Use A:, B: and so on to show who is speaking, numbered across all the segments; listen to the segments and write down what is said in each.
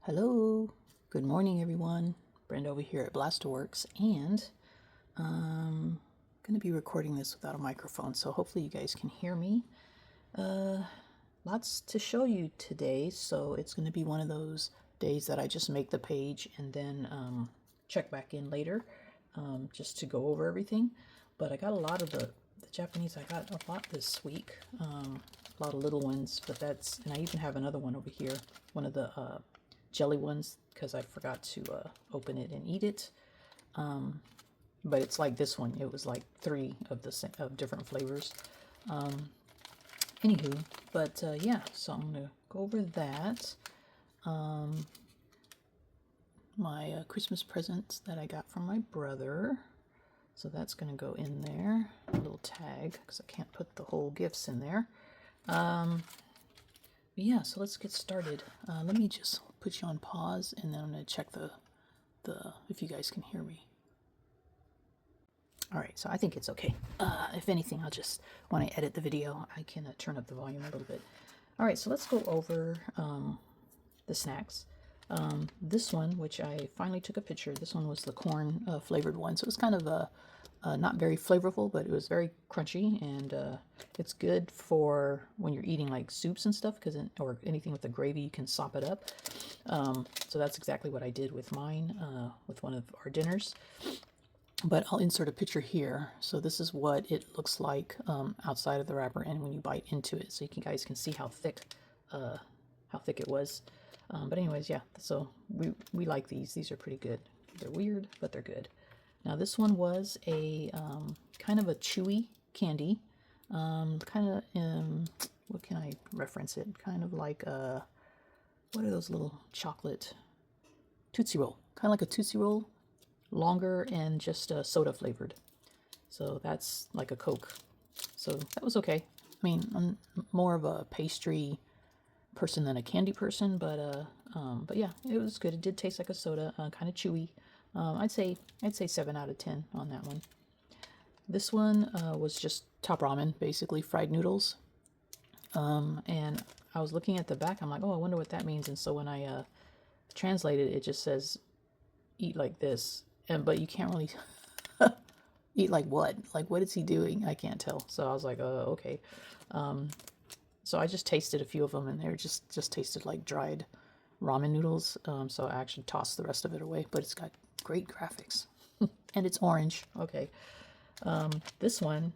A: Hello, good morning everyone. Brenda over here at Blasterworks, and I'm going to be recording this without a microphone, so hopefully you guys can hear me. Lots to show you today, so it's going to be one of those days that I just make the page and then check back in later just to go over everything. But I got a lot of the Japanese, I got a lot this week, a lot of little ones, but and I even have another one over here, one of the jelly ones, because I forgot to open it and eat it. But it's like this one. It was like 3 of different flavors. Anywho, but yeah, so I'm gonna go over that. My Christmas presents that I got from my brother. So that's gonna go in there. A little tag, because I can't put the whole gifts in there. Yeah, so let's get started. Let me just put you on pause, and then I'm going to check the if you guys can hear me. All right, so I think it's okay. If anything, I'll just, when I edit the video, I can turn up the volume a little bit. All right, so let's go over the snacks. This one, which I finally took a picture, this one was the corn flavored one. So it was kind of not very flavorful, but it was very crunchy, and it's good for when you're eating like soups and stuff, or anything with the gravy, you can sop it up. So that's exactly what I did with mine, with one of our dinners. But I'll insert a picture here. So this is what it looks like outside of the wrapper, and when you bite into it, so you guys can see how thick it was. But anyways, yeah. So we like these. These are pretty good. They're weird, but they're good. Now this one was a kind of a chewy candy, kind of what can I reference it? Kind of like what are those little chocolate Tootsie Roll? Kind of like a Tootsie Roll, longer and just soda flavored. So that's like a Coke. So that was okay. I mean, I'm more of a pastry person than a candy person, but yeah, it was good. It did taste like a soda, kind of chewy. I'd say 7 out of 10 on that one. This one was just top ramen, basically fried noodles. And I was looking at the back. I'm like, oh, I wonder what that means. And so when I translated it, just says eat like this, but you can't really eat like what? Like, what is he doing? I can't tell. So I was like, okay. So I just tasted a few of them, and they were just tasted like dried ramen noodles. So I actually tossed the rest of it away, but it's got great graphics. And it's orange. Okay. This one,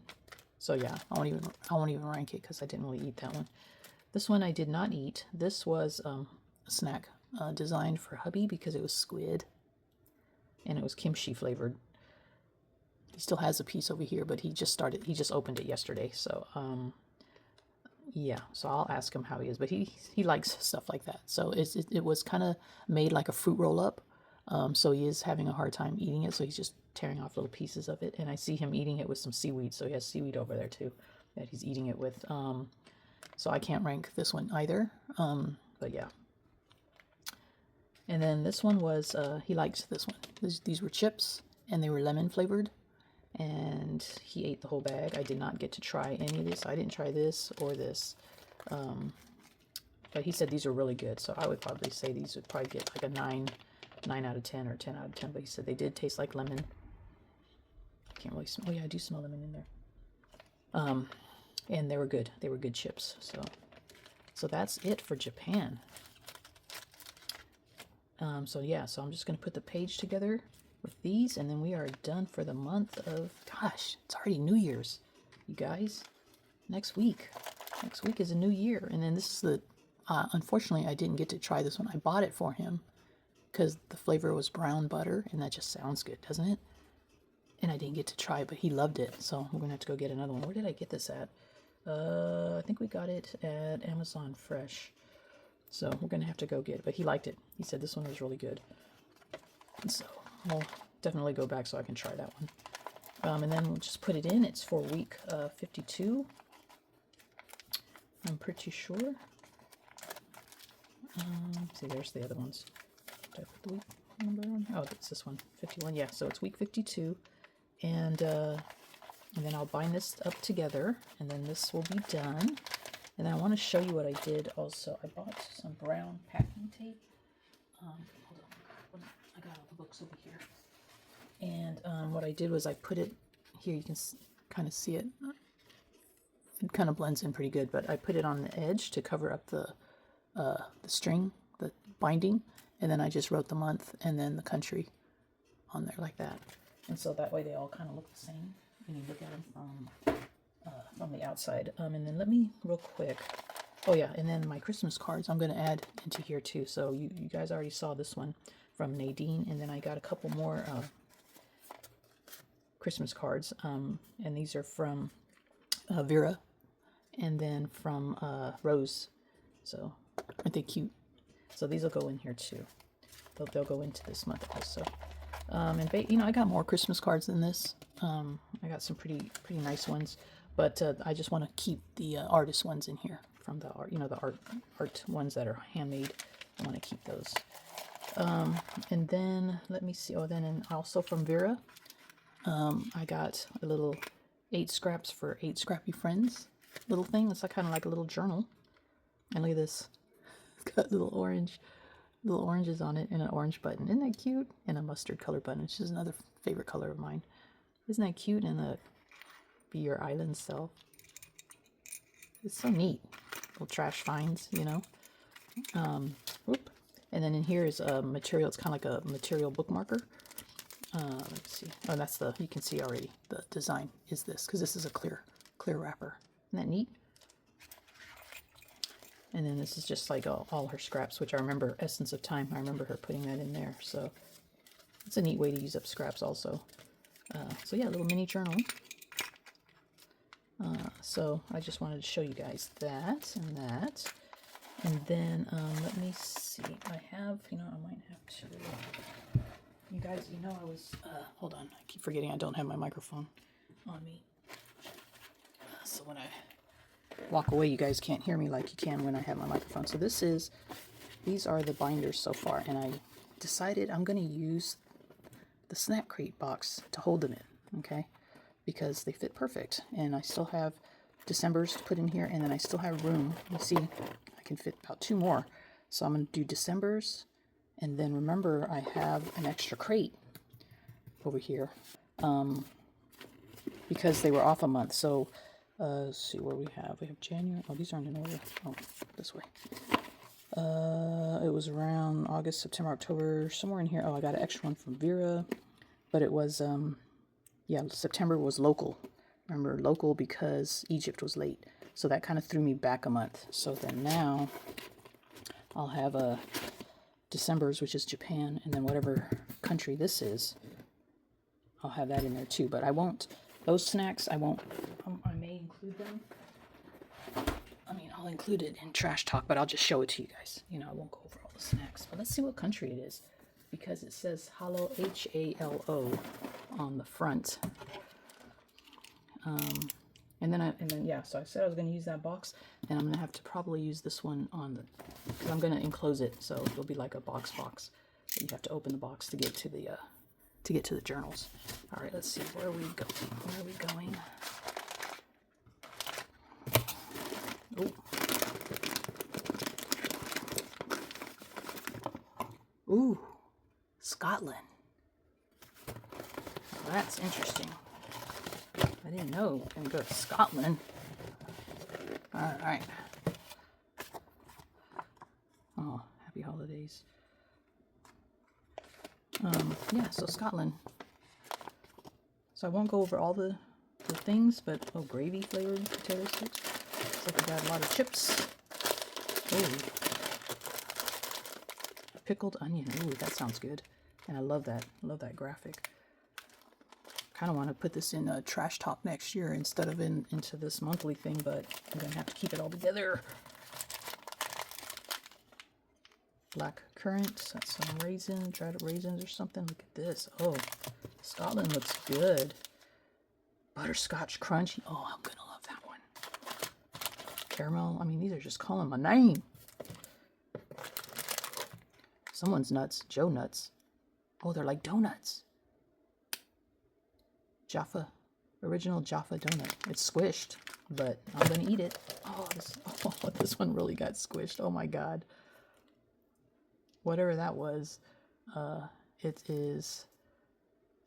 A: so yeah, I won't even rank it because I didn't really eat that one. This one I did not eat. This was a snack designed for hubby because it was squid, and it was kimchi flavored. He still has a piece over here, but he just opened it yesterday. So yeah, so I'll ask him how he is, but he likes stuff like that. So it was kind of made like a fruit roll up. So he is having a hard time eating it, so he's just tearing off little pieces of it. And I see him eating it with some seaweed, so he has seaweed over there too that he's eating it with. So I can't rank this one either, but yeah. And then this one was, he likes this one. These were chips, and they were lemon flavored, and he ate the whole bag. I did not get to try any of this. I didn't try this or this, but he said these are really good, so I would probably say these would probably get like a 9 out of 10 or 10 out of 10, but he said they did taste like lemon. I can't really smell. Oh yeah, I do smell lemon in there. And they were good. They were good chips. So that's it for Japan. So yeah, so I'm just going to put the page together with these, and then we are done for the month of, gosh, it's already New Year's, you guys. Next week is a new year. And then this is the, unfortunately, I didn't get to try this one. I bought it for him because the flavor was brown butter, and that just sounds good, doesn't it? And I didn't get to try it, but he loved it, so we're gonna have to go get another one. Where did I get this at? I think we got it at Amazon Fresh, so we're gonna have to go get it. But he liked it. He said this one was really good, and so I'll definitely go back so I can try that one. And then we'll just put it in. It's for week 52. I'm pretty sure. See, there's the other ones. Did I put the week number on? Oh, it's this one, 51. Yeah, so it's week 52, and then I'll bind this up together, and then this will be done. And then I want to show you what I did also. I bought some brown packing tape. what I did was I put it here. You can kind of see it. It kind of blends in pretty good, but I put it on the edge to cover up the string, the binding, and then I just wrote the month and then the country on there like that. And so that way they all kind of look the same when you look at them from the outside. And then let me real quick. Oh yeah, and then my Christmas cards I'm going to add into here too. So you guys already saw this one from Nadine, and then I got a couple more Christmas cards, and these are from Vera, and then from Rose. So aren't they cute? So these will go in here too. They'll go into this month also. And you know, I got more Christmas cards than this. I got some pretty nice ones, but I just want to keep the artist ones in here from the art. You know, the art ones that are handmade. I want to keep those. And then let me see. Oh, then and also from Vera, I got a little 8 scraps for 8 scrappy friends little thing. It's like kind of like a little journal. And look at this. It's got little oranges on it and an orange button. Isn't that cute? And a mustard color button, which is another favorite color of mine. Isn't that cute? And a be your island self. It's so neat. Little trash finds, you know. Whoop. And then in here is a material. It's kind of like a material bookmarker. Let's see. Oh, that's the, you can see already the design is this, because this is a clear wrapper. Isn't that neat? And then this is just like all her scraps, which I remember Essence of Time. I remember her putting that in there. So it's a neat way to use up scraps also. So yeah, a little mini journal. So I just wanted to show you guys that and that. And then let me see. I have, you know, I might have to. You guys, you know, I was, hold on. I keep forgetting I don't have my microphone on me. So when I walk away, you guys can't hear me like you can when I have my microphone. So these are the binders so far, and I decided I'm going to use the Snack Crate box to hold them in, okay? Because they fit perfect, and I still have Decembers to put in here, and then I still have room. You see, I can fit about 2 more. So I'm going to do Decembers, and then remember I have an extra crate over here because they were off a month. So let's see where we have. We have January. Oh, these aren't in order. Oh, this way. It was around August, September, October, somewhere in here. Oh, I got an extra one from Vera, but it was, yeah, September was local. Remember, local because Egypt was late. So that kind of threw me back a month. So then now I'll have a December's, which is Japan, and then whatever country this is, I'll have that in there too. But I won't, those snacks, I won't, I may include them. I mean, I'll include it in Trash Talk, but I'll just show it to you guys. You know, I won't go over all the snacks. But let's see what country it is, because it says Halo, H-A-L-O on the front. And then yeah, so I said I was going to use that box, and I'm going to have to probably use this one on the, because I'm going to enclose it, so it'll be like a box. You have to open the box to get to the journals. All right, let's see, where are we going? Oh. Ooh, Scotland. Well, that's interesting. I didn't know I can go to Scotland. All right. Oh, happy holidays. Yeah, so Scotland. So I won't go over all the things, but oh, gravy flavored potato sticks. Looks like I got a lot of chips. Oh, pickled onion. Ooh, that sounds good. And I love that. Love that graphic. Kind of want to put this in a Trash Talk next year instead of into this monthly thing, but I'm gonna have to keep it all together. Black currants, that's some raisins, dried raisins or something. Look at this. Oh, Scotland looks good. Butterscotch crunchy. Oh, I'm gonna love that one. Caramel. I mean, these are just calling my name. Someone's nuts. Joe nuts. Oh, they're like donuts. Jaffa, original Jaffa donut. It's squished, but I'm gonna eat it. Oh, this one really got squished. Oh my God. Whatever that was, it is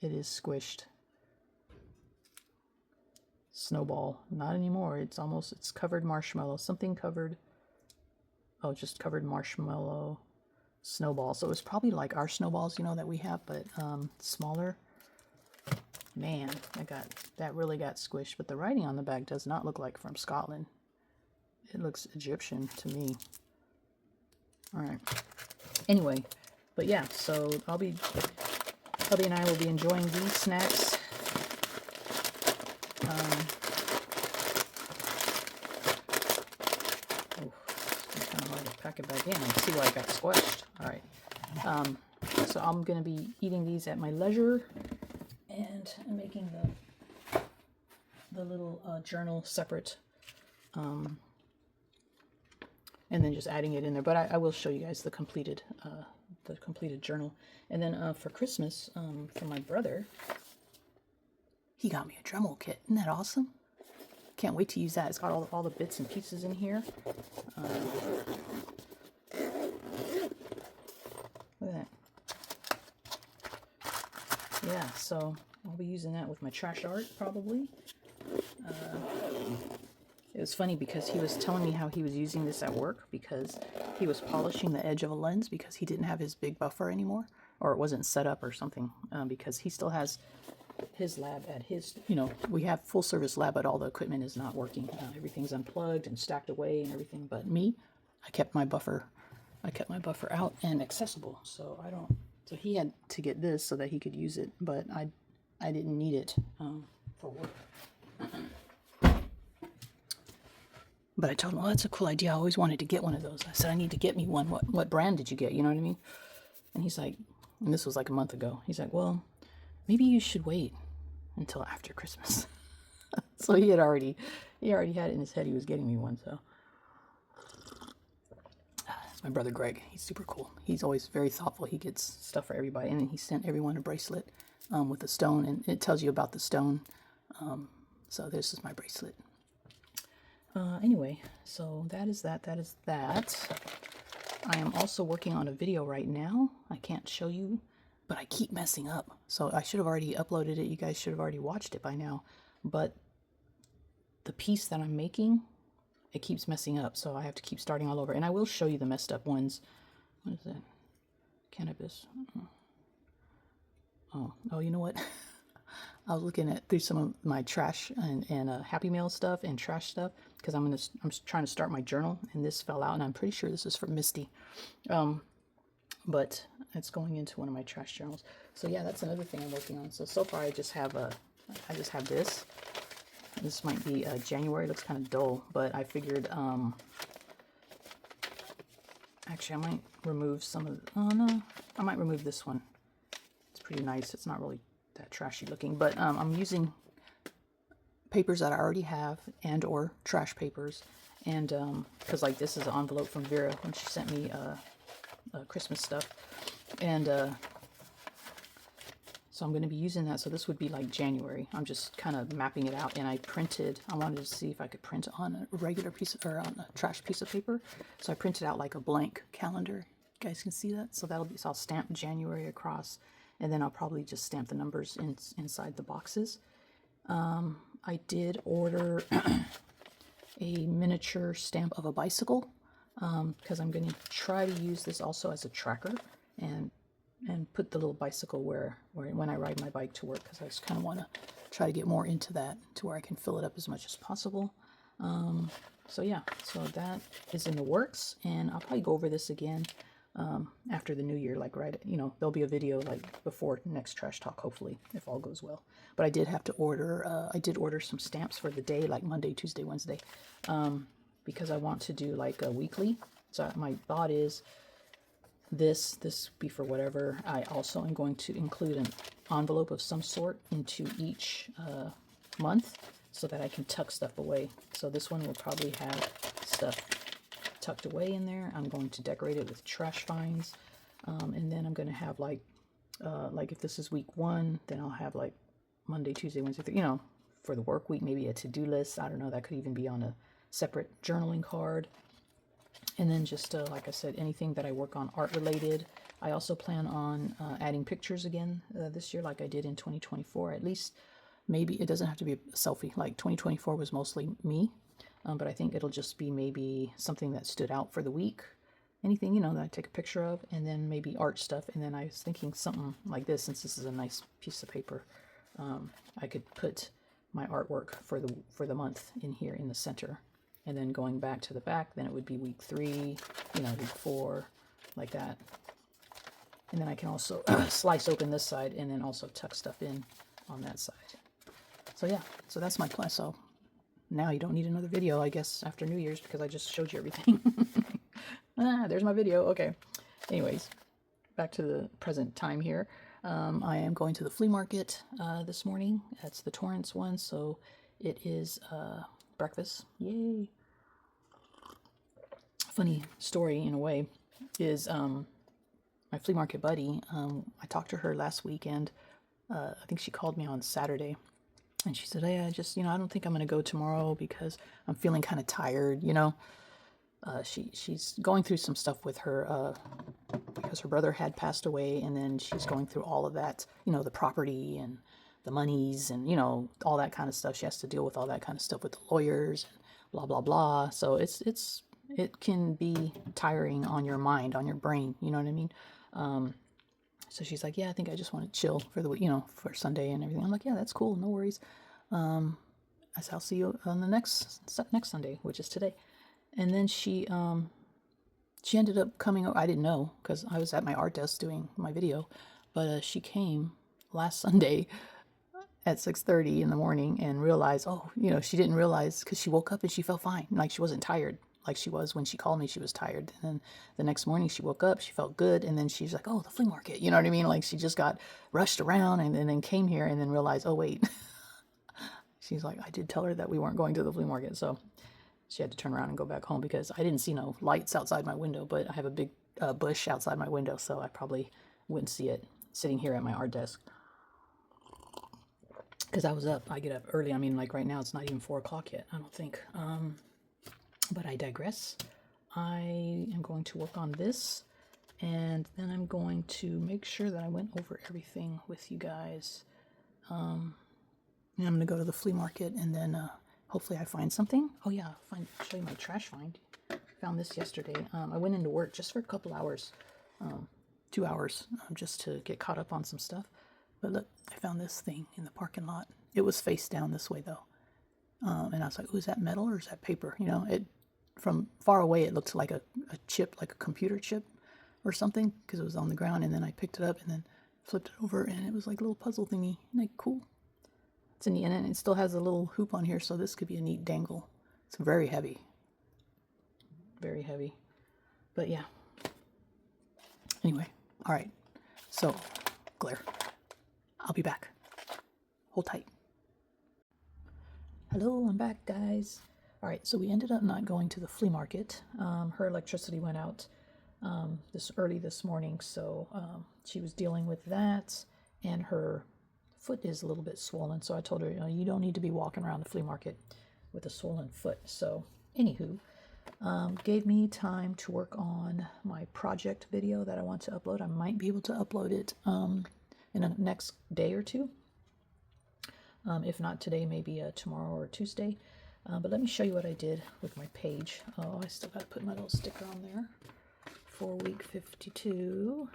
A: squished. snowball. Not anymore. It's covered marshmallow. Something covered, oh, just covered marshmallow snowball. So it was probably like our snowballs, you know, that we have, but smaller. Man, that really got squished, but the writing on the back does not look like from Scotland. It looks Egyptian to me. All right. Anyway, but yeah, so Hubby and I will be enjoying these snacks. It's kind of hard to pack it back in. See why it got squished. All right. So I'm going to be eating these at my leisure, and I'm making the little journal separate, and then just adding it in there. But I will show you guys the completed journal. And then for Christmas, for my brother, he got me a Dremel kit. Isn't that awesome? Can't wait to use that. It's got all the bits and pieces in here. Look at that. Yeah, so I'll be using that with my trash art probably. It was funny because he was telling me how he was using this at work because he was polishing the edge of a lens because he didn't have his big buffer anymore, or it wasn't set up or something, because he still has his lab at his, you know, we have full service lab, but all the equipment is not working. Everything's unplugged and stacked away and everything, but me, I kept my buffer out and accessible, so so he had to get this so that he could use it, but I didn't need it for work. But I told him, oh, that's a cool idea. I always wanted to get one of those. I said, I need to get me one. What brand did you get? You know what I mean? And he's like, and this was like a month ago. He's like, well, maybe you should wait until after Christmas. So he already had it in his head. He was getting me one. So that's my brother Greg. He's super cool. He's always very thoughtful. He gets stuff for everybody. And then he sent everyone a bracelet with a stone. And it tells you about the stone. So this is my bracelet. Anyway, so that is that. I am also working on a video right now. I can't show you, but I keep messing up. So I should have already uploaded it. You guys should have already watched it by now. But the piece that I'm making, it keeps messing up. So I have to keep starting all over. And I will show you the messed up ones. What is that? Cannabis. Oh, you know what? I was looking through some of my trash and Happy Meal stuff and trash stuff because I'm trying to start my journal, and this fell out, and I'm pretty sure this is from Misty, but it's going into one of my trash journals. So yeah, that's another thing I'm working on. So far I just have this. This might be January. It looks kind of dull, but I figured actually I might remove some of. Oh no, I might remove this one. It's pretty nice. It's not really that trashy looking, but I'm using papers that I already have and or trash papers, and because like this is an envelope from Vera when she sent me Christmas stuff, and so I'm going to be using that. So this would be like January. I'm just kind of mapping it out, and I wanted to see if I could print on a regular piece or on a trash piece of paper, so I printed out like a blank calendar. You guys can see that. So so I'll stamp January across, and then I'll probably just stamp the numbers inside the boxes. I did order a miniature stamp of a bicycle because I'm going to try to use this also as a tracker and put the little bicycle where when I ride my bike to work, because I just kind of want to try to get more into that to where I can fill it up as much as possible. So yeah, so that is in the works, and I'll probably go over this again after the new year, like there'll be a video like before next trash talk, hopefully, if all goes well. But I did have to order I did order some stamps for the day, like Monday, Tuesday, Wednesday, because I want to do like a weekly. So my thought is this be for whatever. I also am going to include an envelope of some sort into each month so that I can tuck stuff away. So this one will probably have stuff tucked away in there. I'm going to decorate it with trash finds, and then I'm going to have like if this is week 1, then I'll have like Monday, Tuesday, Wednesday, for the work week, maybe a to-do list. I don't know, that could even be on a separate journaling card. And then just like I said, anything that I work on art related. I also plan on adding pictures again this year, like I did in 2024. At least maybe it doesn't have to be a selfie. Like 2024 was mostly me, but I think it'll just be maybe something that stood out for the week. Anything, that I take a picture of, and then maybe art stuff. And then I was thinking something like this, since this is a nice piece of paper, I could put my artwork for the month in here in the center. And then going back to the back, then it would be week 3, week 4, like that. And then I can also slice open this side and then also tuck stuff in on that side. So yeah, so that's my plan. So now you don't need another video, I guess, after New Year's, because I just showed you everything. There's my video. Okay. Anyways, back to the present time here. I am going to the flea market this morning. That's the Torrance one, so it is breakfast. Yay. Funny story in a way is my flea market buddy. I talked to her last weekend. I think she called me on Saturday, and she said, "Hey, I just, I don't think I'm going to go tomorrow because I'm feeling kind of tired, she's going through some stuff with her because her brother had passed away, and then she's going through all of that, the property and the monies and, all that kind of stuff. She has to deal with all that kind of stuff with the lawyers and blah, blah, blah. So it can be tiring on your mind, on your brain. You know what I mean? So she's like, yeah, I think I just want to chill for the, for Sunday and everything. I'm like, yeah, that's cool. No worries. I said, I'll see you on the next Sunday, which is today. And then she ended up coming over. I didn't know because I was at my art desk doing my video, but she came last Sunday at 6:30 in the morning and realized, she didn't realize because she woke up and she felt fine. Like she wasn't tired like she was when she called me. She was tired. And then the next morning she woke up, she felt good. And then she's like, oh, the flea market. You know what I mean? Like she just got rushed around and then came here and then realized, oh, wait. She's like, I did tell her that we weren't going to the flea market. So she had to turn around and go back home because I didn't see no lights outside my window, but I have a big bush outside my window, so I probably wouldn't see it sitting here at my art desk. Because I was up. I get up early. I mean, like right now, it's not even 4 o'clock yet, I don't think. But I digress. I am going to work on this, and then I'm going to make sure that I went over everything with you guys. And I'm going to go to the flea market, and then hopefully I find something. Oh yeah, show you my trash find. Found this yesterday. I went into work just for a couple hours, 2 hours, just to get caught up on some stuff. But look, I found this thing in the parking lot. It was face down this way though. And I was like, oh, is that metal or is that paper? It from far away, it looked like a chip, like a computer chip or something, because it was on the ground. And then I picked it up and then flipped it over, and it was like a little puzzle thingy. Isn't that cool? It's neat, and it still has a little hoop on here, so this could be a neat dangle. It's very heavy. Very heavy. But yeah. Anyway, all right. So, glare. I'll be back. Hold tight. Hello, I'm back, guys. All right, so we ended up not going to the flea market. Her electricity went out this morning, so she was dealing with that, and her foot is a little bit swollen. So I told her, you don't need to be walking around the flea market with a swollen foot. So, anywho, gave me time to work on my project video that I want to upload. I might be able to upload it in the next day or two. If not today, maybe tomorrow or Tuesday. But let me show you what I did with my page. Oh, I still got to put my little sticker on there for week 52.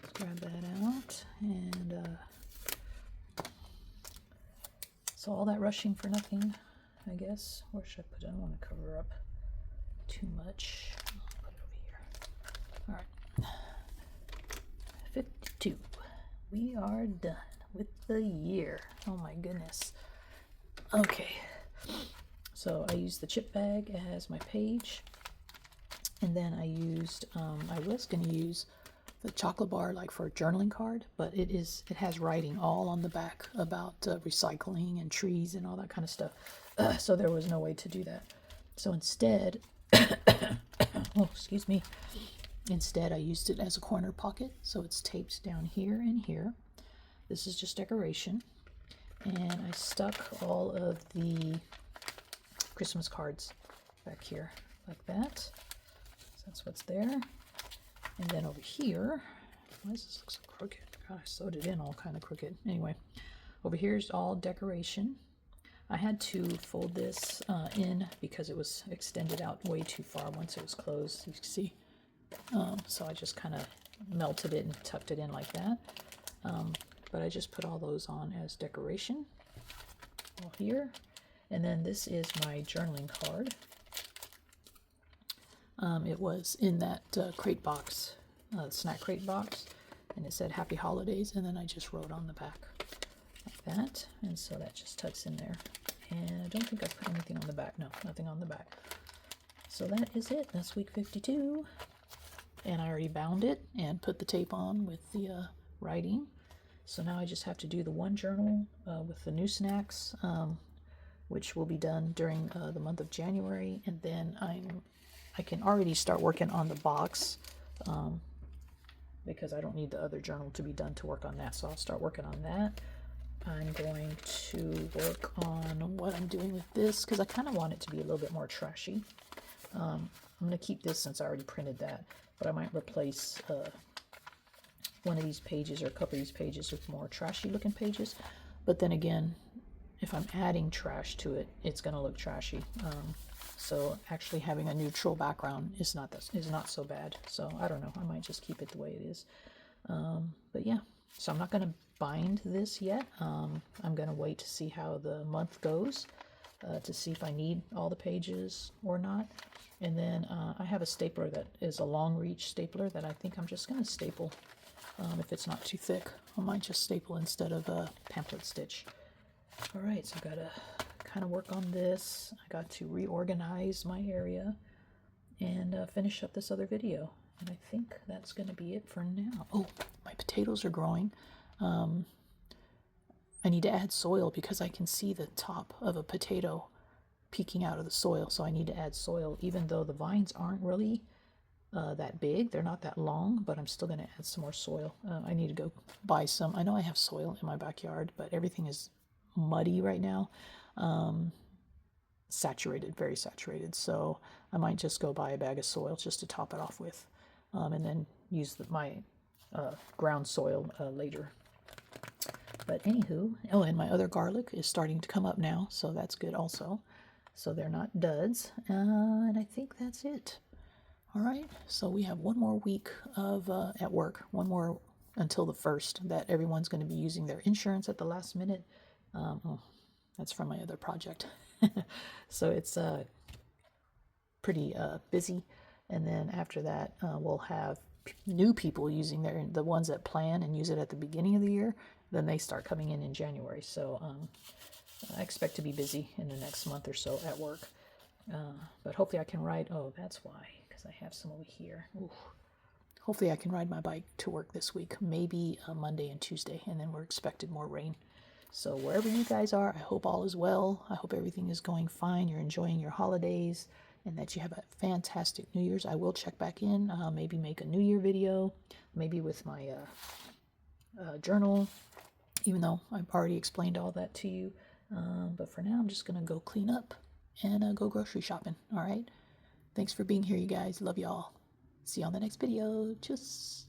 A: Let's grab that out. And so all that rushing for nothing, I guess. Where should I put it? I don't want to cover up too much. I'll put it over here. All right. 52. We are done with the year. Oh my goodness. Okay. So I used the chip bag as my page, and then I used I was going to use the chocolate bar like for a journaling card, but it has writing all on the back about recycling and trees and all that kind of stuff. So there was no way to do that. So instead, oh, excuse me. Instead, I used it as a corner pocket, so it's taped down here and here. This is just decoration. And I stuck all of the Christmas cards back here like that. So that's what's there. And then over here, why does this look so crooked? God, I sewed it in all kind of crooked. Anyway, over here is all decoration. I had to fold this in because it was extended out way too far once it was closed, you can see. So I just kind of melted it and tucked it in like that. But I just put all those on as decoration all here. And then this is my journaling card. It was in that crate box, snack crate box, and it said Happy Holidays, and then I just wrote on the back like that, and so that just tucks in there. And I don't think I put anything on the back. No, nothing on the back. So that is it. That's week 52. And I already bound it and put the tape on with the writing. So now I just have to do the one journal with the new snacks, which will be done during the month of January. And then I can already start working on the box because I don't need the other journal to be done to work on that. So I'll start working on that. I'm going to work on what I'm doing with this because I kind of want it to be a little bit more trashy. I'm going to keep this since I already printed that, but I might replace one of these pages or a couple of these pages with more trashy looking pages. But then again, if I'm adding trash to it, it's going to look trashy. So actually having a neutral background is not so bad. So I don't know. I might just keep it the way it is. But yeah, so I'm not going to bind this yet. I'm going to wait to see how the month goes to see if I need all the pages or not. And then I have a stapler that is a long reach stapler that I think I'm just going to staple if it's not too thick. I might just staple instead of a pamphlet stitch. All right, so I've got to kind of work on this. I got to reorganize my area and finish up this other video. And I think that's going to be it for now. Oh, my potatoes are growing. I need to add soil because I can see the top of a potato peeking out of the soil. So I need to add soil, even though the vines aren't really that big. They're not that long, but I'm still going to add some more soil. I need to go buy some. I know I have soil in my backyard, but everything is muddy right now. Saturated, very saturated. So I might just go buy a bag of soil just to top it off with, and then use my ground soil later. But anywho, oh, and my other garlic is starting to come up now, so that's good also. So they're not duds. And I think that's it. All right, so we have one more week of at work, one more until the 1st that everyone's going to be using their insurance at the last minute. Oh, that's from my other project. So it's pretty busy. And then after that, we'll have new people using the ones that plan and use it at the beginning of the year. Then they start coming in January. So I expect to be busy in the next month or so at work. But hopefully I can ride. Oh, that's why, because I have some over here. Ooh. Hopefully I can ride my bike to work this week, maybe Monday and Tuesday, and then we're expected more rain. So wherever you guys are, I hope all is well. I hope everything is going fine. You're enjoying your holidays and that you have a fantastic New Year's. I will check back in, maybe make a New Year video, maybe with my journal, even though I've already explained all that to you. But for now, I'm just going to go clean up and go grocery shopping. All right. Thanks for being here, you guys. Love y'all. See you on the next video. Tschüss.